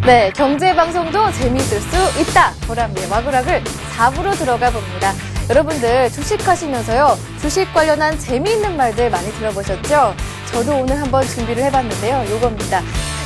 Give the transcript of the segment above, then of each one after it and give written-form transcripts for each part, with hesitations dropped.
네, 경제방송도 재미있을 수 있다. 보람의 와그락을 4부로 들어가 봅니다. 여러분들 주식하시면서요. 주식 관련한 재미있는 말들 많이 들어보셨죠? 저도 오늘 한번 준비를 해봤는데요. 요겁니다.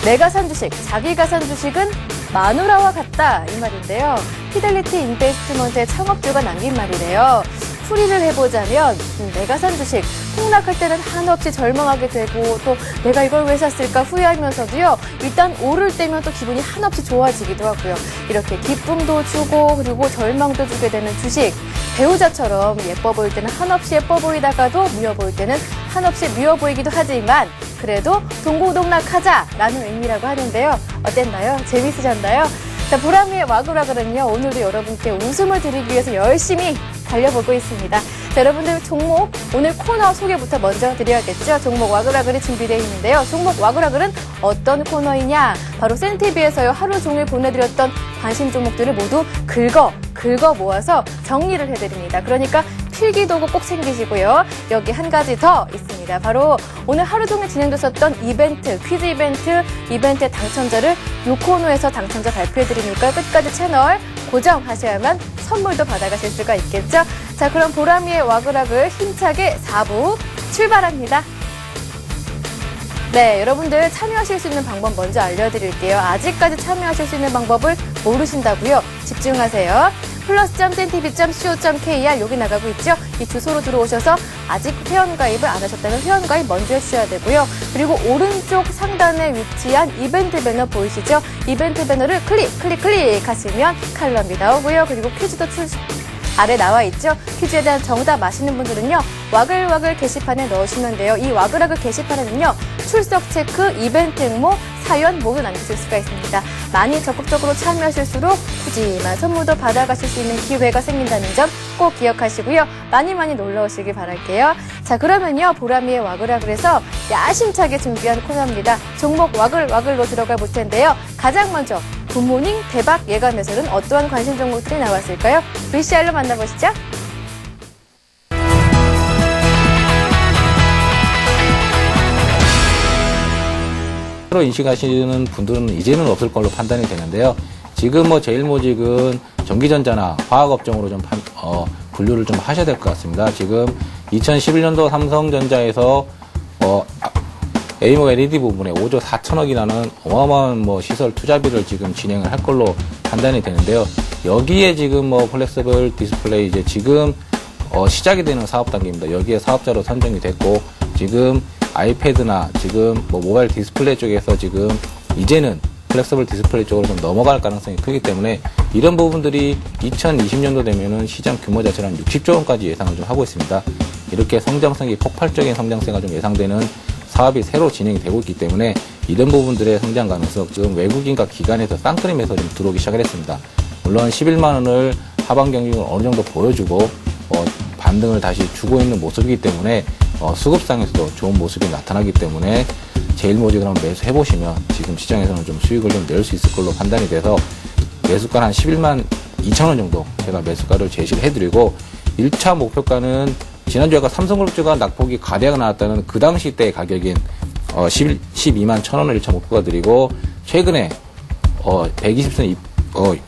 내가 산 주식, 자기가 산 주식은 마누라와 같다. 이 말인데요. 피델리티 인베스트먼트의 창업주가 남긴 말이래요. 풀이를 해보자면 내가 산 주식 폭락할 때는 한없이 절망하게 되고 또 내가 이걸 왜 샀을까 후회하면서도요. 일단 오를 때면 또 기분이 한없이 좋아지기도 하고요. 이렇게 기쁨도 주고 그리고 절망도 주게 되는 주식. 배우자처럼 예뻐 보일 때는 한없이 예뻐 보이다가도 미워 보일 때는 한없이 미워 보이기도 하지만 그래도 동고동락하자라는 의미라고 하는데요. 어땠나요? 재밌으셨나요? 자, 보람의 와그락은요. 오늘도 여러분께 웃음을 드리기 위해서 열심히 달려보고 있습니다. 자, 여러분들 종목 오늘 코너 소개부터 먼저 드려야겠죠. 종목 와그락을이 준비되어 있는데요. 종목 와그락을은 어떤 코너이냐? 바로 센티비에서요. 하루 종일 보내드렸던 관심 종목들을 모두 긁어 모아서 정리를 해드립니다. 그러니까 필기도구 꼭 챙기시고요. 여기 한 가지 더 있습니다. 바로 오늘 하루 종일 진행됐었던 이벤트, 퀴즈 이벤트의 당첨자를 이 코너에서 당첨자 발표해드리니까 끝까지 채널 고정하셔야만 선물도 받아가실 수가 있겠죠. 자, 그럼 보람이의 와그락을 힘차게 4부 출발합니다. 네, 여러분들 참여하실 수 있는 방법 먼저 알려드릴게요. 아직까지 참여하실 수 있는 방법을 모르신다고요? 집중하세요. plus.cntv.co.kr 여기 나가고 있죠? 이 주소로 들어오셔서 아직 회원가입을 안 하셨다면 회원가입 먼저 해주셔야 되고요. 그리고 오른쪽 상단에 위치한 이벤트 배너 보이시죠? 이벤트 배너를 클릭하시면 칼럼이 나오고요. 그리고 퀴즈도 아래 나와 있죠. 퀴즈에 대한 정답 아시는 분들은요. 와글와글 게시판에 넣으시면 돼요. 이 와글와글 게시판에는요. 출석 체크, 이벤트 응모, 사연 모두 남기실 수가 있습니다. 많이 적극적으로 참여하실수록 푸짐한 선물도 받아가실 수 있는 기회가 생긴다는 점 꼭 기억하시고요. 많이 놀러 오시길 바랄게요. 자, 그러면요. 보람이의 와글와글에서 야심차게 준비한 코너입니다. 종목 와글와글로 들어가 볼 텐데요. 가장 먼저 굿모닝 대박 예감에서는 어떠한 관심 종목들이 나왔을까요? VCR로 만나보시죠. 로 인식하시는 분들은 이제는 없을 걸로 판단이 되는데요. 지금 제일모직은 전기전자나 화학업종으로 좀 분류를 좀 하셔야 될 것 같습니다. 지금 2011년도 삼성전자에서 에이모 LED 부분에 5조 4천억이라는 어마어마한 시설 투자비를 지금 진행을 할 걸로 판단이 되는데요. 여기에 지금 플렉서블 디스플레이 이제 지금 시작이 되는 사업 단계입니다. 여기에 사업자로 선정이 됐고 지금 아이패드나 지금 모바일 디스플레이 쪽에서 지금 이제는 플렉서블 디스플레이 쪽으로 좀 넘어갈 가능성이 크기 때문에 이런 부분들이 2020년도 되면은 시장 규모 자체는 한 60조 원까지 예상을 좀 하고 있습니다. 이렇게 성장성이 폭발적인 성장세가 좀 예상되는 사업이 새로 진행이 되고 있기 때문에 이런 부분들의 성장 가능성, 지금 외국인과 기관에서 쌍끌림에서 좀 들어오기 시작을 했습니다. 물론 11만 원을 하반 경직을 어느 정도 보여주고 반등을 다시 주고 있는 모습이기 때문에 수급상에서도 좋은 모습이 나타나기 때문에 제일모직을 한번 매수해보시면 지금 시장에서는 좀 수익을 좀 낼 수 있을 걸로 판단이 돼서 매수가 한 11만 2천 원 정도 제가 매수가를 제시를 해드리고 1차 목표가는 지난주에 아까 삼성그룹주가 낙폭이 가대가 나왔다는 그 당시 때 가격인 12만 1천 원을 1차 목표가 드리고 최근에 120선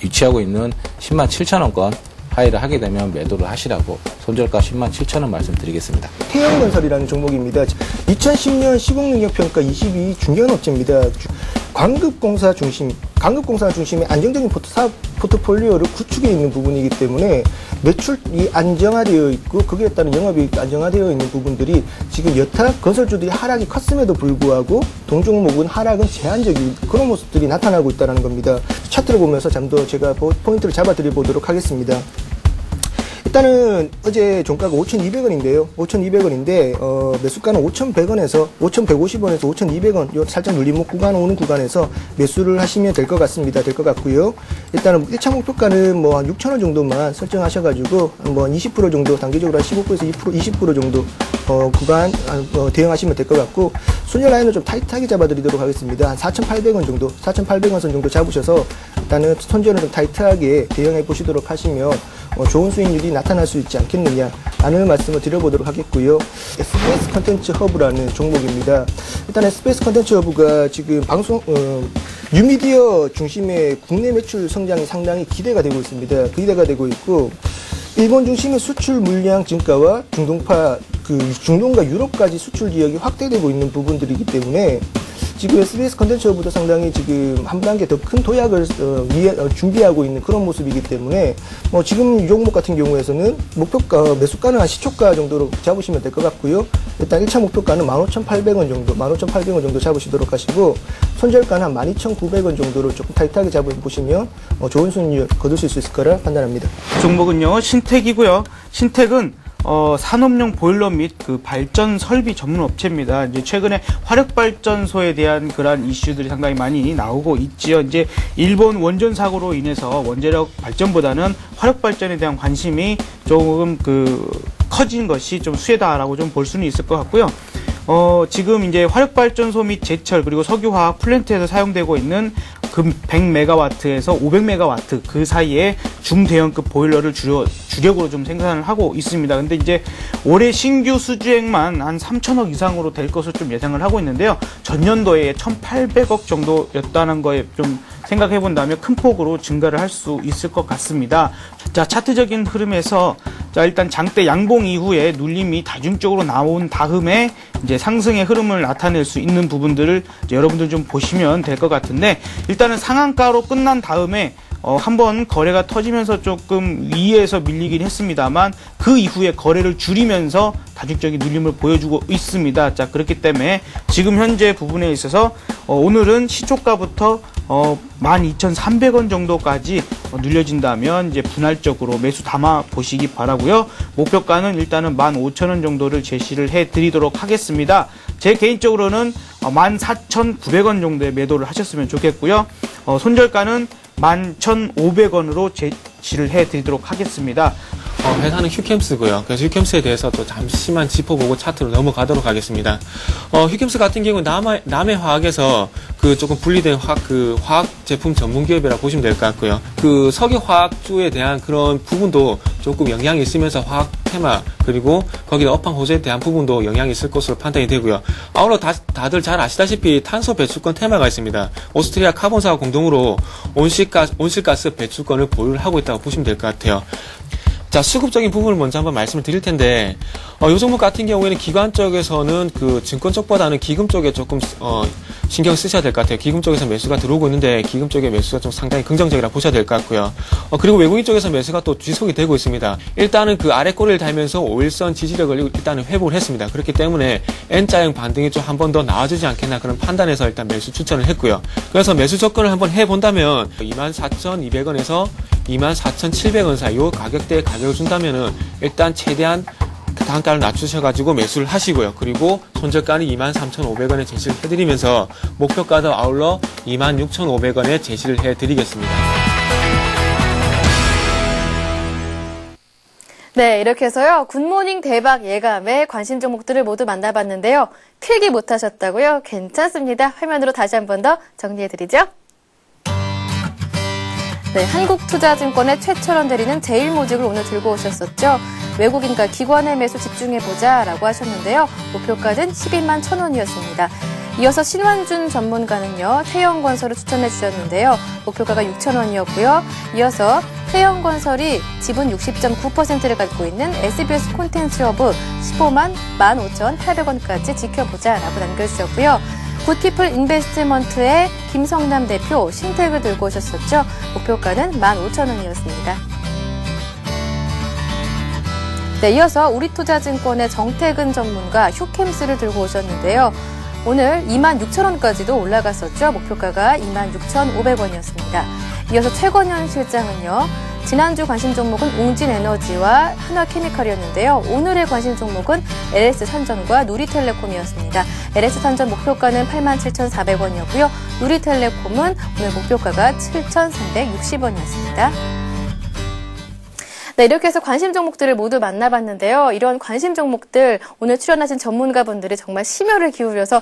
위치하고 있는 10만 7천 원권 하이를 하게 되면 매도를 하시라고 손절가 10만 7천 원 말씀드리겠습니다. 태영건설이라는 종목입니다. 2010년 시공능력평가 22 중견업체입니다. 광급공사 중심의 안정적인 사업 포트폴리오를 구축해 있는 부분이기 때문에 매출이 안정화되어 있고 거기에 따른 영업이익도 안정화되어 있는 부분들이 지금 여타 건설주들이 하락이 컸음에도 불구하고 동종목은 하락은 제한적인 그런 모습들이 나타나고 있다는 겁니다. 차트를 보면서 좀 더 제가 포인트를 잡아드려보도록 하겠습니다. 일단은 어제 종가가 5,200원인데요. 5,200원인데 매수가는 5,100원에서 5,150원에서 5,200원 요 살짝 눌림목 구간 오는 구간에서 매수를 하시면 될 것 같습니다. 될 것 같고요. 일단은 1차 목표가는 한 6,000원 정도만 설정하셔가지고 20% 정도 단기적으로 한 15%에서 20% 정도 구간 대응하시면 될 것 같고 순절 라인을 좀 타이트하게 잡아드리도록 하겠습니다. 한 4,800원 정도, 4,800원 선 정도 잡으셔서 일단은 손절을 좀 타이트하게 대응해 보시도록 하시면 좋은 수익률이 나타날 수 있지 않겠느냐 라는 말씀을 드려보도록 하겠고요. SBS 컨텐츠 허브라는 종목입니다. 일단 SBS 컨텐츠 허브가 지금 뉴미디어 중심의 국내 매출 성장이 상당히 기대가 되고 있습니다. 기대가 되고 있고, 일본 중심의 수출 물량 증가와 중동과 유럽까지 수출 지역이 확대되고 있는 부분들이기 때문에 지금 SBS 컨텐츠부터 상당히 지금 한 단계 더 큰 도약을 준비하고 있는 그런 모습이기 때문에 지금 이 종목 같은 경우에서는 목표가 매수가는 한 시초가 정도로 잡으시면 될 것 같고요. 일단 1차 목표가는 15,800원 정도 잡으시도록 하시고 손절가는 한 12,900원 정도로 조금 타이트하게 잡아보시면 좋은 수익률 거두실 수 있을 거라 판단합니다. 종목은요 신택이고요. 신택은 산업용 보일러 및 그 발전 설비 전문 업체입니다. 이제 최근에 화력 발전소에 대한 그러한 이슈들이 상당히 많이 나오고 있지요. 이제 일본 원전 사고로 인해서 원자력 발전보다는 화력 발전에 대한 관심이 조금 커진 것이 좀 수혜다라고 좀 볼 수는 있을 것 같고요. 지금 이제 화력 발전소 및 제철 그리고 석유화학 플랜트에서 사용되고 있는 금 100메가와트에서 500메가와트 그 사이에 중대형급 보일러를 주력으로 좀 생산을 하고 있습니다. 근데 이제 올해 신규 수주액만 한 3천억 이상으로 될 것으로 좀 예상을 하고 있는데요. 전년도에 1,800억 정도였다는 거에 좀 생각해 본다면 큰 폭으로 증가를 할 수 있을 것 같습니다. 자, 차트적인 흐름에서 일단 장대 양봉 이후에 눌림이 다중적으로 나온 다음에 이제 상승의 흐름을 나타낼 수 있는 부분들을 이제 여러분들 좀 보시면 될 것 같은데, 일단은 상한가로 끝난 다음에 한번 거래가 터지면서 조금 위에서 밀리긴 했습니다만 그 이후에 거래를 줄이면서 다중적인 눌림을 보여주고 있습니다. 자, 그렇기 때문에 지금 현재 부분에 있어서 오늘은 시초가부터 12,300원 정도까지 눌려진다면 이제 분할적으로 매수 담아 보시기 바라고요. 목표가는 일단은 15,000원 정도를 제시를 해 드리도록 하겠습니다. 제 개인적으로는 14,900원 정도의 매도를 하셨으면 좋겠고요. 손절가는 11,500원으로 제시를 해 드리도록 하겠습니다. 회사는 휴캠스고요. 그래서 휴캠스에 대해서 또 잠시만 짚어보고 차트로 넘어가도록 하겠습니다. 휴캠스 같은 경우는 남해 화학에서 조금 분리된 화학 제품 전문 기업이라고 보시면 될 것 같고요. 석유 화학주에 대한 그런 부분도 조금 영향이 있으면서 화학 테마 그리고 거기다 업황 호재에 대한 부분도 영향이 있을 것으로 판단이 되고요. 아울러 다들 잘 아시다시피 탄소 배출권 테마가 있습니다. 오스트리아 카본사와 공동으로 온실가스 배출권을 보유를 하고 있다고 보시면 될 것 같아요. 자, 수급적인 부분을 먼저 한번 말씀을 드릴 텐데, 요 종목 같은 경우에는 기관 쪽에서는 증권 쪽보다는 기금 쪽에 조금, 신경 쓰셔야 될 것 같아요. 기금 쪽에서 매수가 들어오고 있는데, 기금 쪽의 매수가 좀 상당히 긍정적이라 보셔야 될 것 같고요. 그리고 외국인 쪽에서 매수가 또 지속이 되고 있습니다. 일단은 아래 꼬리를 달면서 5일선 지지력을 일단은 회복을 했습니다. 그렇기 때문에 N자형 반등이 좀 한 번 더 나와주지 않겠나 그런 판단에서 일단 매수 추천을 했고요. 그래서 매수 접근을 한번 해본다면, 24,200원에서 24,700원 사이 요 가격대에 가격을 준다면은 일단 최대한 단가를 낮추셔가지고 매수를 하시고요. 그리고 손절가는 23,500원에 제시를 해드리면서 목표가도 아울러 26,500원에 제시를 해드리겠습니다. 네, 이렇게 해서요. 굿모닝 대박 예감의 관심 종목들을 모두 만나봤는데요. 필기 못하셨다고요? 괜찮습니다. 화면으로 다시 한 번 더 정리해드리죠. 네, 한국투자증권의 최철원 대리는 제일모직을 오늘 들고 오셨었죠. 외국인과 기관의 매수 집중해보자라고 하셨는데요. 목표가는 12만 1,000원이었습니다. 이어서 신환준 전문가는요. 태영건설을 추천해 주셨는데요. 목표가가 6,000원이었고요. 이어서 태영건설이 지분 60.9%를 갖고 있는 SBS 콘텐츠허브 15만 15,800원까지 지켜보자라고 남겨주셨고요. 굿피플 인베스트먼트의 김성남 대표 신택을 들고 오셨었죠. 목표가는 15,000원이었습니다. 네, 이어서 우리투자증권의 정태근 전문가 휴캠스를 들고 오셨는데요. 오늘 26,000원까지도 올라갔었죠. 목표가가 26,500원이었습니다. 이어서 최건현 실장은요. 지난주 관심 종목은 웅진에너지와 한화케미칼이었는데요. 오늘의 관심 종목은 LS산전과 누리텔레콤이었습니다. LS산전 목표가는 87,400원이었고요. 누리텔레콤은 오늘 목표가가 7,360원이었습니다. 네, 이렇게 해서 관심 종목들을 모두 만나봤는데요. 이런 관심 종목들 오늘 출연하신 전문가분들이 정말 심혈을 기울여서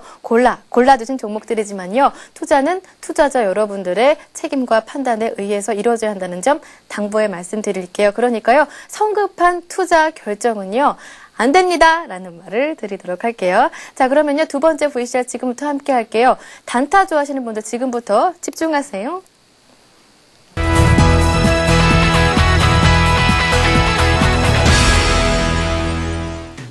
골라주신 종목들이지만요. 투자는 투자자 여러분들의 책임과 판단에 의해서 이루어져야 한다는 점 당부해 말씀드릴게요. 그러니까요. 성급한 투자 결정은요. 안 됩니다. 라는 말을 드리도록 할게요. 자, 그러면요. 두 번째 VCR 지금부터 함께 할게요. 단타 좋아하시는 분들 지금부터 집중하세요.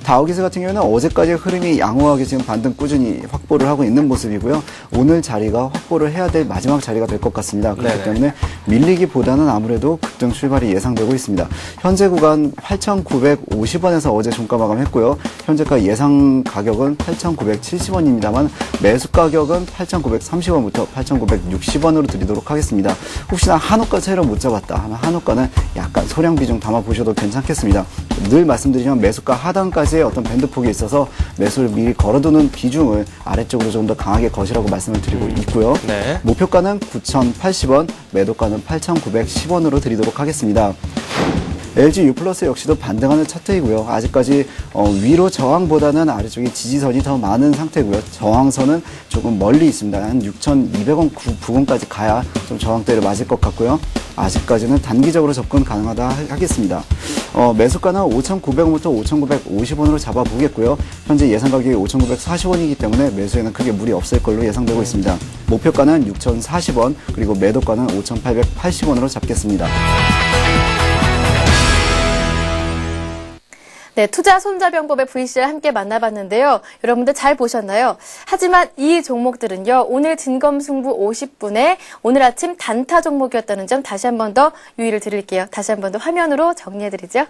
다우기세 같은 경우는 어제까지 흐름이 양호하게 지금 반등 꾸준히 확보를 하고 있는 모습이고요. 오늘 자리가 확보를 해야 될 마지막 자리가 될 것 같습니다. 그렇기 때문에 밀리기보다는 아무래도 급등 출발이 예상되고 있습니다. 현재 구간 8,950원에서 어제 종가 마감했고요. 현재가 예상 가격은 8,970원입니다만 매수 가격은 8,930원부터 8,960원으로 드리도록 하겠습니다. 혹시나 한호가 채로 못 잡았다 하면 한호가는 약간 소량 비중 담아 보셔도 괜찮겠습니다. 늘 말씀드리지만 매수가 하단까지 어떤 밴드폭이 있어서 매수를 미리 걸어두는 비중을 아래쪽으로 좀 더 강하게 거시라고 말씀을 드리고 있고요. 네. 목표가는 9,080원, 매도가는 8,910원으로 드리도록 하겠습니다. LG U+ 역시도 반등하는 차트이고요. 아직까지 위로 저항보다는 아래쪽에 지지선이 더 많은 상태고요. 저항선은 조금 멀리 있습니다. 한 6,200원 부근까지 가야 좀 저항대를 맞을 것 같고요. 아직까지는 단기적으로 접근 가능하다 하겠습니다. 매수가는 5,900원부터 5,950원으로 잡아보겠고요. 현재 예상 가격이 5,940원이기 때문에 매수에는 크게 무리 없을 걸로 예상되고 있습니다. 목표가는 6,040원, 그리고 매도가는 5,880원으로 잡겠습니다. 네, 투자 손자병법의 VCR 함께 만나봤는데요. 여러분들 잘 보셨나요? 하지만 이 종목들은요, 오늘 진검승부 50분에 오늘 아침 단타 종목이었다는 점 다시 한 번 더 유의를 드릴게요. 다시 한 번 더 화면으로 정리해드리죠.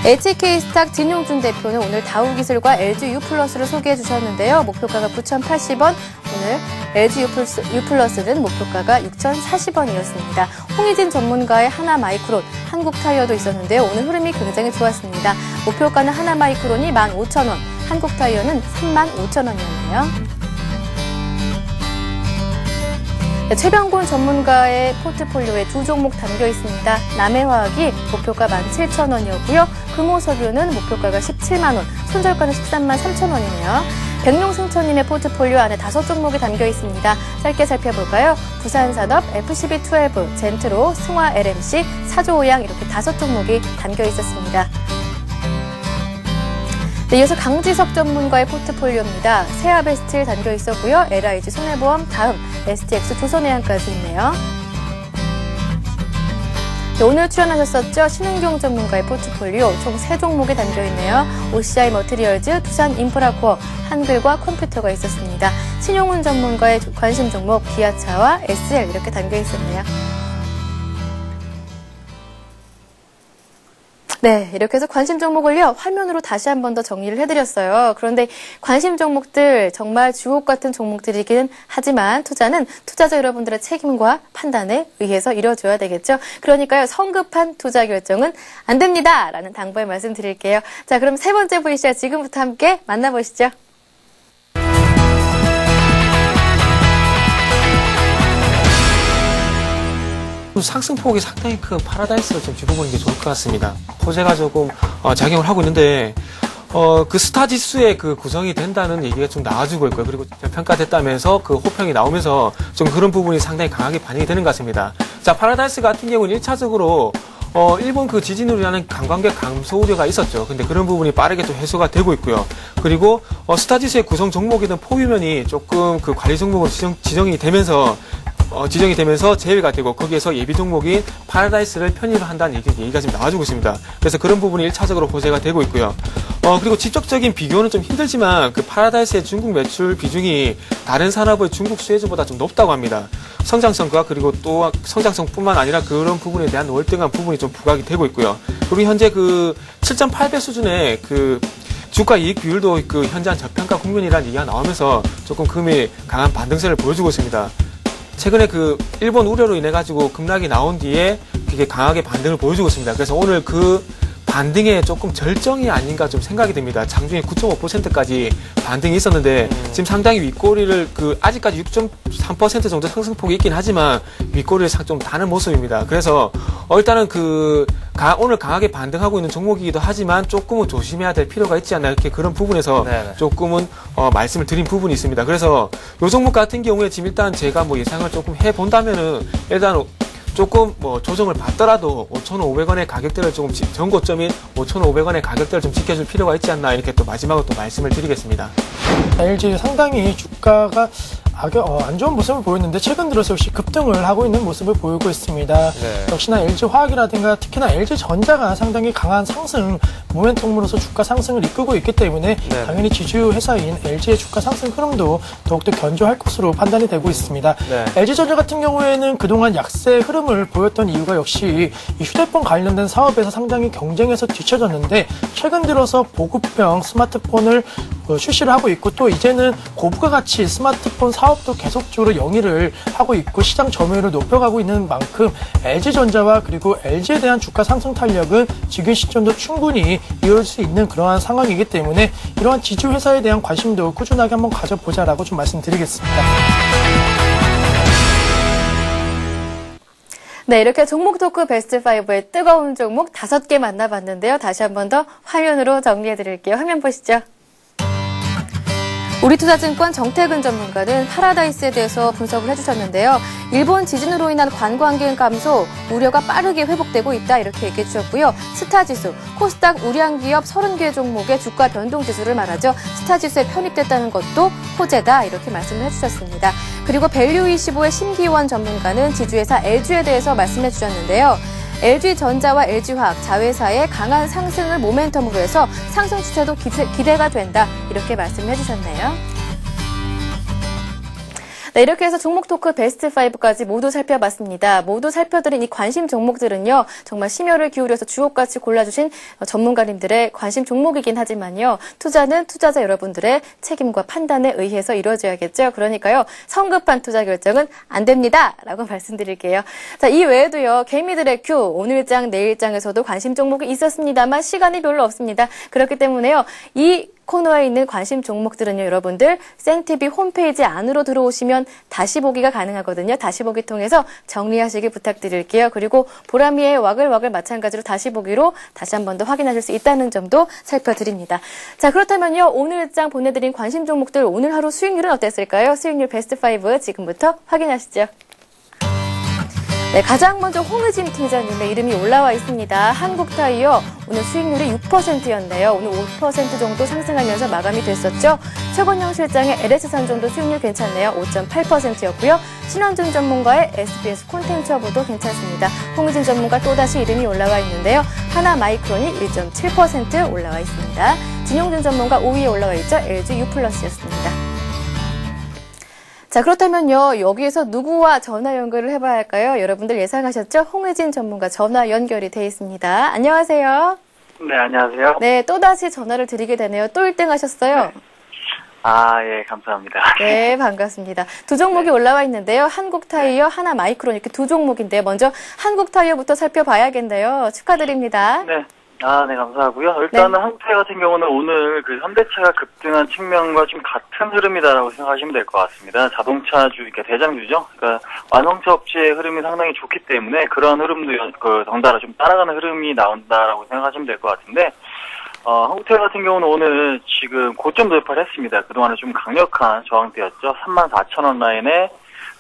HK스탁 진용준 대표는 오늘 다우기술과 LG U+를 소개해 주셨는데요. 목표가가 9,080원, 오늘 LG U+는 목표가가 6,040원이었습니다. 홍희진 전문가의 하나마이크론, 한국타이어도 있었는데요. 오늘 흐름이 굉장히 좋았습니다. 목표가는 하나마이크론이 15,000원, 한국타이어는 35,000원이었네요. 네, 최병곤 전문가의 포트폴리오에 두 종목 담겨 있습니다. 남해화학이 목표가 17,000원이었고요. 금호석유는 목표가가 17만 원, 손절가는 13만 3천 원이네요. 백룡승천님의 포트폴리오 안에 5종목이 담겨 있습니다. 짧게 살펴볼까요? 부산산업, FCB12, 젠트로, 승화 LMC, 사조오양 이렇게 5종목이 담겨 있었습니다. 네, 이어서 강지석 전문가의 포트폴리오입니다. 세아베스틸 담겨 있었고요. LIG 손해보험, 다음 STX 조선해양까지 있네요. 네, 오늘 출연하셨었죠. 신은경 전문가의 포트폴리오 총 3종목이 담겨 있네요. OCI 머티리얼즈, 두산 인프라코어, 한글과 컴퓨터가 있었습니다. 신용훈 전문가의 관심 종목 기아차와 SL 이렇게 담겨 있었네요. 네, 이렇게 해서 관심 종목을요, 화면으로 다시 한 번 더 정리를 해드렸어요. 그런데 관심 종목들, 정말 주옥 같은 종목들이긴 하지만 투자는 투자자 여러분들의 책임과 판단에 의해서 이뤄줘야 되겠죠. 그러니까요, 성급한 투자 결정은 안 됩니다. 라는 당부의 말씀 드릴게요. 자, 그럼 세 번째 VCR 지금부터 함께 만나보시죠. 상승폭이 상당히 큰 파라다이스를 좀 짚어보는 게 좋을 것 같습니다. 호재가 조금 작용을 하고 있는데 그 스타 지수의 그 구성이 된다는 얘기가 좀 나와주고 있고요. 그리고 평가됐다면서 그 호평이 나오면서 좀 그런 부분이 상당히 강하게 반영이 되는 것 같습니다. 자, 파라다이스 같은 경우는 1차적으로 일본 그 지진으로 인한 관광객 감소 우려가 있었죠. 근데 그런 부분이 빠르게 또 해소가 되고 있고요. 그리고 스타지수의 구성 종목이든 포유면이 조금 그 관리 종목으로 지정이 되면서 제외가 되고 거기에서 예비 종목인 파라다이스를 편입한다는 얘기가 지금 나와주고 있습니다. 그래서 그런 부분이 1차적으로 호재가 되고 있고요. 그리고 직접적인 비교는 좀 힘들지만 그 파라다이스의 중국 매출 비중이 다른 산업의 중국 수혜주보다 좀 높다고 합니다. 성장성과 그리고 또 성장성뿐만 아니라 그런 부분에 대한 월등한 부분이 좀 부각이 되고 있고요. 그리고 현재 그 7.8배 수준의 그 주가 이익 비율도 그 현저한 저평가 국면이라는 얘기가 나오면서 조금 금이 강한 반등세를 보여주고 있습니다. 최근에 그 일본 우려로 인해 가지고 급락이 나온 뒤에 되게 강하게 반등을 보여주고 있습니다. 그래서 오늘 그 반등에 조금 절정이 아닌가 좀 생각이 듭니다. 장중에 9.5%까지 반등이 있었는데 지금 상당히 윗꼬리를 아직까지 6.3% 정도 상승폭이 있긴 하지만 윗꼬리를 좀 다는 모습입니다. 그래서 일단은 오늘 강하게 반등하고 있는 종목이기도 하지만 조금은 조심해야 될 필요가 있지 않나 이렇게 그런 부분에서 네네. 조금은 말씀을 드린 부분이 있습니다. 그래서 이 종목 같은 경우에 지금 일단 제가 예상을 조금 해본다면은 일단 조금 뭐 조정을 받더라도 5,500원의 가격대를 조금 전고점인 5,500원의 가격대를 좀 지켜줄 필요가 있지 않나 이렇게 또 마지막으로 또 말씀을 드리겠습니다. LG 상당히 주가가 안 좋은 모습을 보였는데 최근 들어서 역시 급등을 하고 있는 모습을 보이고 있습니다. 네. 역시나 LG화학이라든가 특히나 LG전자가 상당히 강한 상승 모멘텀으로서 주가 상승을 이끌고 있기 때문에 네. 당연히 지주 회사인 LG의 주가 상승 흐름도 더욱더 견조할 것으로 판단이 되고 있습니다. 네. LG전자 같은 경우에는 그동안 약세 흐름을 보였던 이유가 역시 이 휴대폰 관련된 사업에서 상당히 경쟁에서 뒤처졌는데 최근 들어서 보급형 스마트폰을 출시를 하고 있고 또 이제는 고부가 가치 스마트폰 사업도 계속적으로 영위를 하고 있고 시장 점유율을 높여가고 있는 만큼 LG전자와 그리고 LG에 대한 주가 상승 탄력은 지금 시점도 충분히 이어질 수 있는 그러한 상황이기 때문에 이러한 지주 회사에 대한 관심도 꾸준하게 한번 가져보자라고 좀 말씀드리겠습니다. 네, 이렇게 종목 토크 베스트 5의 뜨거운 종목 5개 만나봤는데요. 다시 한 번 더 화면으로 정리해드릴게요. 화면 보시죠. 우리투자증권 정태근 전문가는 파라다이스에 대해서 분석을 해주셨는데요. 일본 지진으로 인한 관광객 감소, 우려가 빠르게 회복되고 있다 이렇게 얘기해 주셨고요. 스타지수, 코스닥 우량기업 30개 종목의 주가 변동지수를 말하죠. 스타지수에 편입됐다는 것도 호재다 이렇게 말씀을 해주셨습니다. 그리고 밸류25의 심기원 전문가는 지주회사 LG에 대해서 말씀해 주셨는데요. LG전자와 LG화학, 자회사의 강한 상승을 모멘텀으로 해서 상승 추세도 기대가 된다. 이렇게 말씀해 주셨네요. 네, 이렇게 해서 종목 토크 베스트 5까지 모두 살펴봤습니다. 모두 살펴드린 이 관심 종목들은요, 정말 심혈을 기울여서 주옥같이 골라주신 전문가님들의 관심 종목이긴 하지만요, 투자는 투자자 여러분들의 책임과 판단에 의해서 이루어져야겠죠. 그러니까요, 성급한 투자 결정은 안 됩니다. 라고 말씀드릴게요. 자, 이 외에도요, 개미들의 큐, 오늘장, 내일장에서도 관심 종목이 있었습니다만 시간이 별로 없습니다. 그렇기 때문에요, 이 코너에 있는 관심 종목들은요, 여러분들 생TV 홈페이지 안으로 들어오시면 다시 보기가 가능하거든요. 다시 보기 통해서 정리하시길 부탁드릴게요. 그리고 보람이의 와글와글 마찬가지로 다시 보기로 다시 한 번 더 확인하실 수 있다는 점도 살펴드립니다. 자, 그렇다면요, 오늘장 보내드린 관심 종목들 오늘 하루 수익률은 어땠을까요? 수익률 베스트 5 지금부터 확인하시죠. 네, 가장 먼저 홍의진 팀장님의 이름이 올라와 있습니다. 한국타이어 오늘 수익률이 6%였네요. 오늘 5% 정도 상승하면서 마감이 됐었죠. 최건영 실장의 LS산종도 수익률 괜찮네요. 5.8%였고요. 신원준 전문가의 SBS 콘텐츠허브도 괜찮습니다. 홍의진 전문가 또다시 이름이 올라와 있는데요. 하나마이크론이 1.7% 올라와 있습니다. 진용준 전문가 5위에 올라와 있죠. LG U+였습니다. 자, 그렇다면요, 여기에서 누구와 전화 연결을 해봐야 할까요? 여러분들 예상하셨죠? 홍의진 전문가 전화 연결이 돼 있습니다. 안녕하세요. 네, 안녕하세요. 네, 또다시 전화를 드리게 되네요. 또 1등 하셨어요. 네. 아, 예, 감사합니다. 네, 반갑습니다. 두 종목이 올라와 있는데요. 한국타이어, 하나마이크론 이렇게 두 종목인데 먼저 한국타이어부터 살펴봐야겠네요. 축하드립니다. 네. 아, 네, 감사하고요. 일단은 한국타이어 같은 경우는 오늘 그 현대차가 급등한 측면과 좀 같은 흐름이다라고 생각하시면 될 것 같습니다. 자동차주, 이렇게 대장주죠. 그러니까 완성차 업체의 흐름이 상당히 좋기 때문에 그런 흐름도 덩달아 좀 따라가는 흐름이 나온다라고 생각하시면 될 것 같은데, 한국타이어 같은 경우는 오늘 지금 고점 돌파를 했습니다. 그동안에 좀 강력한 저항대였죠. 34,000원 라인에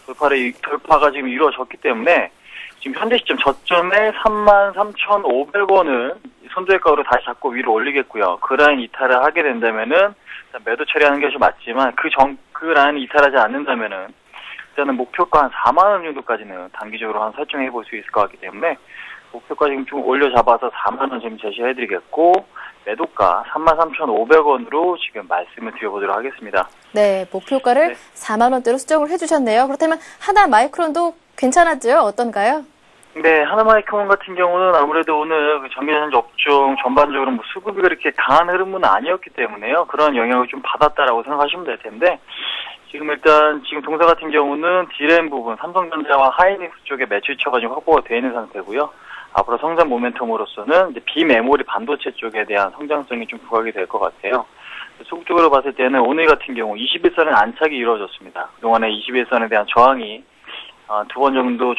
돌파가 지금 이루어졌기 때문에 지금 현재 시점 저점에 33,500원을 손절가로 다시 잡고 위로 올리겠고요. 그 라인 이탈을 하게 된다면은 매도 처리하는 것이 맞지만 그 라인 이탈하지 않는다면은 일단은 목표가 한 4만 원 정도까지는 단기적으로 한 설정해 볼 수 있을 것 같기 때문에 목표가 지금 좀 올려 잡아서 4만 원 지금 제시해 드리겠고 매도가 33,500원으로 지금 말씀을 드려보도록 하겠습니다. 네, 목표가를 4만 원대로 수정을 해주셨네요. 그렇다면 하나마이크론도 괜찮았죠? 어떤가요? 네, 하나마이크론 같은 경우는 아무래도 오늘 전기전자 업종 전반적으로 뭐 수급이 그렇게 강한 흐름은 아니었기 때문에요. 그런 영향을 좀 받았다라고 생각하시면 될 텐데, 지금 동사 같은 경우는 D램 부분, 삼성전자와 하이닉스 쪽에 매출처가 지금 확보가 되어 있는 상태고요. 앞으로 성장 모멘텀으로서는 이제 비메모리 반도체 쪽에 대한 성장성이 좀 부각이 될 것 같아요. 소극적으로 봤을 때는 오늘 같은 경우 21선의 안착이 이루어졌습니다. 그동안에 21선에 대한 저항이 두 번 정도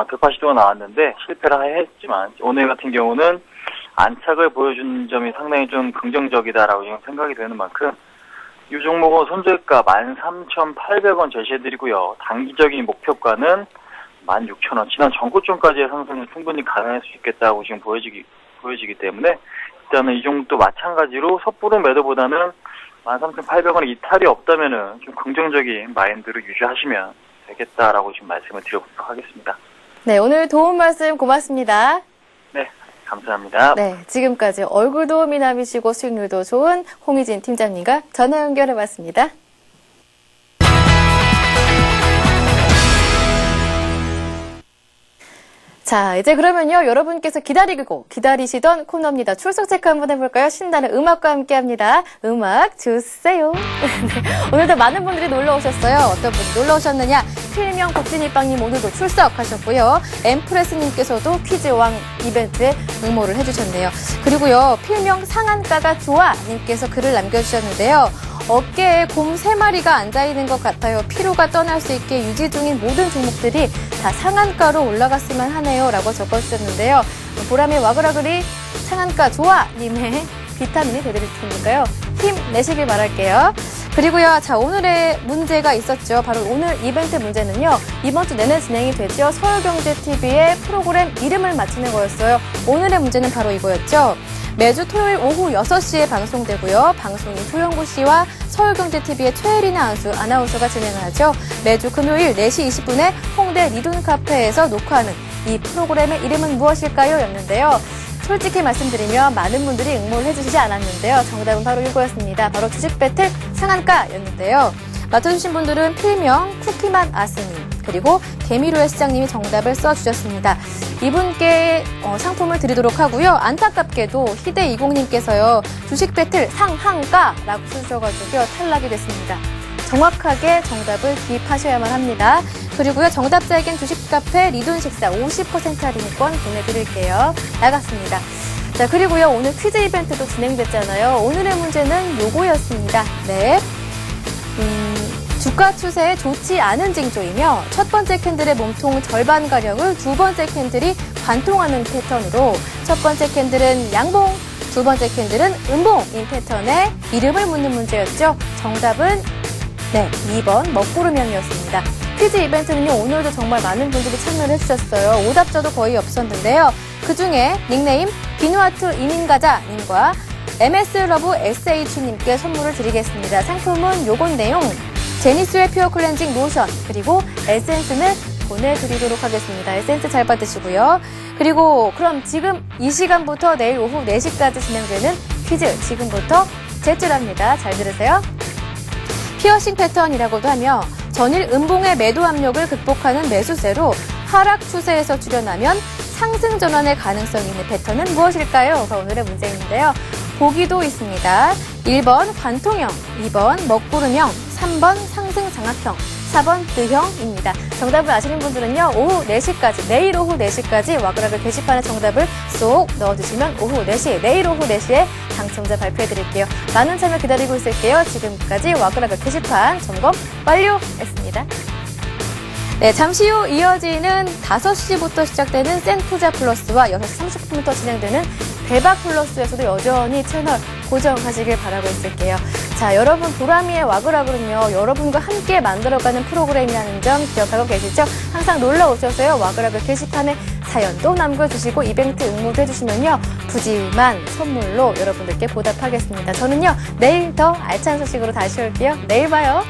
돌파 시도가 나왔는데 실패를 했지만 오늘 같은 경우는 안착을 보여준 점이 상당히 좀 긍정적이다라고 지금 생각이 되는 만큼 이 종목은 손절가 13,800원 제시해드리고요. 단기적인 목표가는 16,000원, 지난 전고점까지의 상승은 충분히 가능할 수 있겠다고 지금 보여지기 때문에 일단은 이 종목도 마찬가지로 섣부른 매도보다는 13,800원에 이탈이 없다면은 좀 긍정적인 마인드를 유지하시면 되겠다라고 지금 말씀을 드려보도록 하겠습니다. 네, 오늘 도움 말씀 고맙습니다. 네, 감사합니다. 네, 지금까지 얼굴도 미남이시고 수익률도 좋은 홍희진 팀장님과 전화 연결해봤습니다. 자, 이제 그러면요, 여러분께서 기다리시던 코너입니다. 출석 체크 한번 해볼까요? 신나는 음악과 함께 합니다. 음악 주세요. 오늘도 많은 분들이 놀러 오셨어요. 어떤 분이 놀러 오셨느냐? 필명 국진이빵님 오늘도 출석하셨고요. 엠프레스님께서도 퀴즈왕 이벤트에 응모를 해주셨네요. 그리고요, 필명 상한가가 좋아님께서 글을 남겨주셨는데요. 어깨에 곰 3마리가 앉아있는 것 같아요. 피로가 떠날 수 있게 유지 중인 모든 종목들이 다 상한가로 올라갔으면 하네요. 라고 적어주셨는데요. 보람의 와그라그리 상한가 좋아님의 비타민이 되드릴 테니까요. 힘내시길 바랄게요. 그리고요, 자, 오늘의 문제가 있었죠. 바로 오늘 이벤트 문제는요, 이번 주 내내 진행이 되죠. 서울경제TV의 프로그램 이름을 맞히는 거였어요. 오늘의 문제는 바로 이거였죠. 매주 토요일 오후 6시에 방송되고요. 방송인 조영구 씨와 서울경제TV의 최혜린 아나운서가 진행을 하죠. 매주 금요일 4시 20분에 홍대 리돈 카페에서 녹화하는 이 프로그램의 이름은 무엇일까요? 였는데요. 솔직히 말씀드리면 많은 분들이 응모를 해주시지 않았는데요. 정답은 바로 이거였습니다. 바로 주식 배틀 상한가였는데요. 맞춰주신 분들은 필명 쿠키만 아스님, 그리고 개미로의 시장님이 정답을 써주셨습니다. 이분께 상품을 드리도록 하고요. 안타깝게도 희대20님께서요. 주식 배틀 상한가라고 써주셔가지고요. 탈락이 됐습니다. 정확하게 정답을 기입하셔야만 합니다. 그리고요, 정답자에겐 주식카페 리돈 식사 50% 할인권 보내드릴게요. 나갔습니다. 자, 그리고요, 오늘 퀴즈 이벤트도 진행됐잖아요. 오늘의 문제는 요거였습니다. 네. 주가 추세에 좋지 않은 징조이며 첫 번째 캔들의 몸통 절반가량을 두 번째 캔들이 관통하는 패턴으로 첫 번째 캔들은 양봉, 두 번째 캔들은 음봉인 패턴에 이름을 묻는 문제였죠. 정답은 네, 2번 먹구름형이었습니다. 퀴즈 이벤트는요, 오늘도 정말 많은 분들이 참여를 해주셨어요. 오답자도 거의 없었는데요. 그중에 닉네임 비누아트 이민가자님과 MS러브 SH님께 선물을 드리겠습니다. 상품은 요건데요. 제니스의 퓨어 클렌징 로션, 그리고 에센스는 보내드리도록 하겠습니다. 에센스 잘 받으시고요. 그리고 그럼 지금 이 시간부터 내일 오후 4시까지 진행되는 퀴즈 지금부터 제출합니다. 잘 들으세요. 피어싱 패턴이라고도 하며 전일 음봉의 매도 압력을 극복하는 매수세로 하락 추세에서 출현하면 상승 전환의 가능성이 있는 패턴은 무엇일까요? 가 오늘의 문제인데요. 보기도 있습니다. 1번 관통형, 2번 먹구름형, 3번 상승 장악형, 4번 뜨형입니다. 정답을 아시는 분들은요, 오후 4시까지, 내일 오후 4시까지 와그라글 게시판에 정답을 쏙 넣어주시면 오후 4시, 내일 오후 4시에 당첨자 발표해드릴게요. 많은 참여 기다리고 있을게요. 지금까지 와그라글 게시판 점검 완료했습니다. 네, 잠시 후 이어지는 5시부터 시작되는 센투자 플러스와 6시 30분부터 진행되는 대박 플러스에서도 여전히 채널 고정하시길 바라고 있을게요. 자, 여러분 보람이의 와그라글은요, 여러분과 함께 만들어가는 프로그램이라는 점 기억하고 계시죠? 항상 놀러 오셔서요, 와그라글 게시판에 사연도 남겨주시고 이벤트 응모도 해주시면요, 푸짐한 선물로 여러분들께 보답하겠습니다. 저는요, 내일 더 알찬 소식으로 다시 올게요. 내일 봐요.